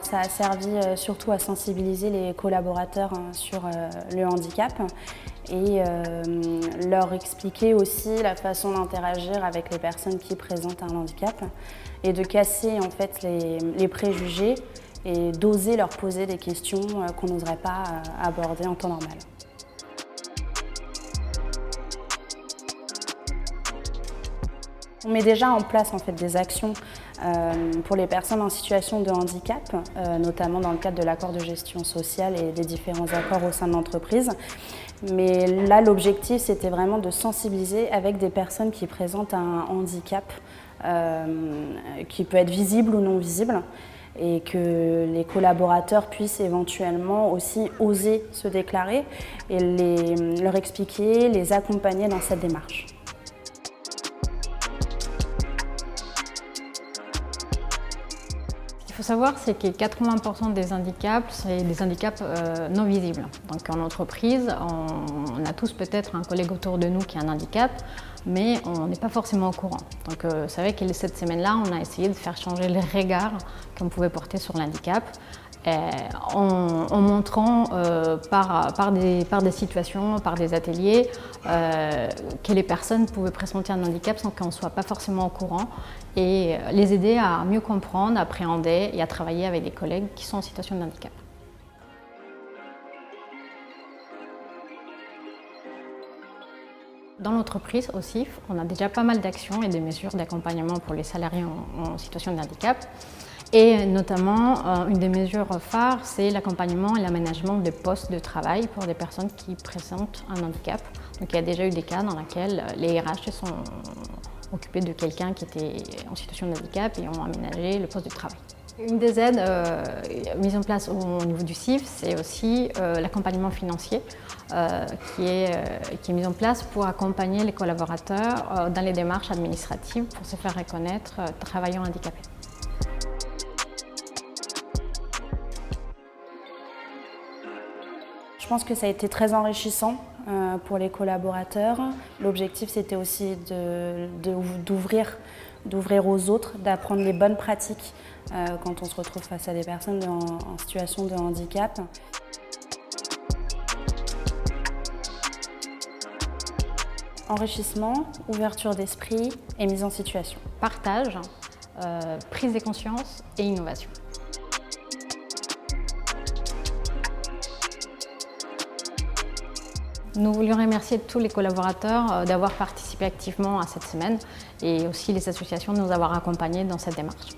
Ça a servi surtout à sensibiliser les collaborateurs sur le handicap et leur expliquer aussi la façon d'interagir avec les personnes qui présentent un handicap et de casser en fait les préjugés et d'oser leur poser des questions qu'on n'oserait pas aborder en temps normal. On met déjà en place en fait, des actions pour les personnes en situation de handicap, notamment dans le cadre de l'accord de gestion sociale et des différents accords au sein de l'entreprise. Mais là, l'objectif, c'était vraiment de sensibiliser avec des personnes qui présentent un handicap qui peut être visible ou non visible et que les collaborateurs puissent éventuellement aussi oser se déclarer et leur expliquer, les accompagner dans cette démarche. Ce qu'il faut savoir, c'est que 80% des handicaps, c'est des handicaps non visibles. Donc en entreprise, on a tous peut-être un collègue autour de nous qui a un handicap, mais on n'est pas forcément au courant. Donc vous savez que cette semaine-là, on a essayé de faire changer les regards qu'on pouvait porter sur l'handicap, en montrant par des situations, par des ateliers, que les personnes pouvaient présenter un handicap sans qu'on ne soit pas forcément au courant et les aider à mieux comprendre, à appréhender et à travailler avec des collègues qui sont en situation de handicap. Dans l'entreprise aussi, on a déjà pas mal d'actions et des mesures d'accompagnement pour les salariés en situation de handicap. Et notamment, une des mesures phares, c'est l'accompagnement et l'aménagement des postes de travail pour des personnes qui présentent un handicap. Donc il y a déjà eu des cas dans lesquels les RH se sont occupés de quelqu'un qui était en situation de handicap et ont aménagé le poste de travail. Une des aides mises en place au niveau du CIF, c'est aussi l'accompagnement financier qui est mis en place pour accompagner les collaborateurs dans les démarches administratives pour se faire reconnaître travaillant handicapé. Je pense que ça a été très enrichissant pour les collaborateurs. L'objectif, c'était aussi d'ouvrir aux autres, d'apprendre les bonnes pratiques quand on se retrouve face à des personnes en situation de handicap. Enrichissement, ouverture d'esprit et mise en situation. Partage, prise de conscience et innovation. Nous voulions remercier tous les collaborateurs d'avoir participé activement à cette semaine et aussi les associations de nous avoir accompagnés dans cette démarche.